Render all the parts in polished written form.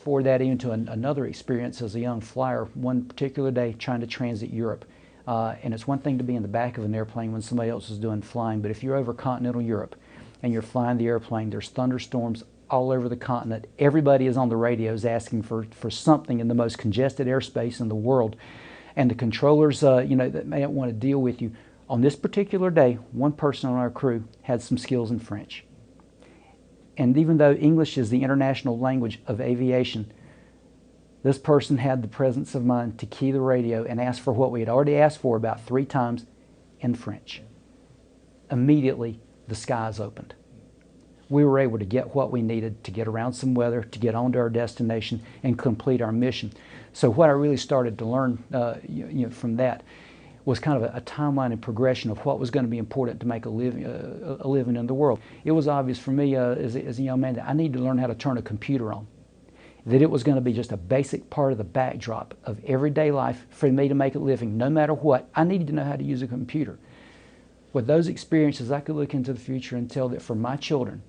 forward that even to another experience as a young flyer, one particular day trying to transit Europe. And it's one thing to be in the back of an airplane when somebody else is doing flying, but if you're over continental Europe and you're flying the airplane, there's thunderstorms all over the continent. Everybody is on the radios asking for something in the most congested airspace in the world. And the controllers, that may want to deal with you. On this particular day, one person on our crew had some skills in French. And even though English is the international language of aviation, this person had the presence of mind to key the radio and ask for what we had already asked for about 3 times in French. Immediately, the skies opened. We were able to get what we needed to get around some weather, to get on to our destination, and complete our mission. So what I really started to learn from that was kind of a timeline and progression of what was going to be important to make a living in the world. It was obvious for me as a young man that I needed to learn how to turn a computer on, that it was going to be just a basic part of the backdrop of everyday life for me to make a living. No matter what, I needed to know how to use a computer. With those experiences, I could look into the future and tell that for my children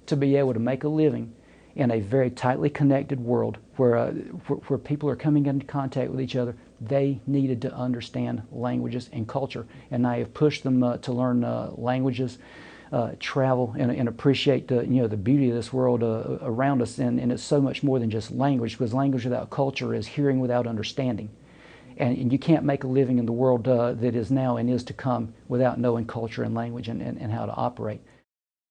to be able to make a living in a very tightly connected world where people are coming into contact with each other, they needed to understand languages and culture. And I have pushed them to learn languages, travel, and appreciate the beauty of this world around us. And it's so much more than just language, because language without culture is hearing without understanding. And you can't make a living in the world that is now and is to come without knowing culture and language and how to operate.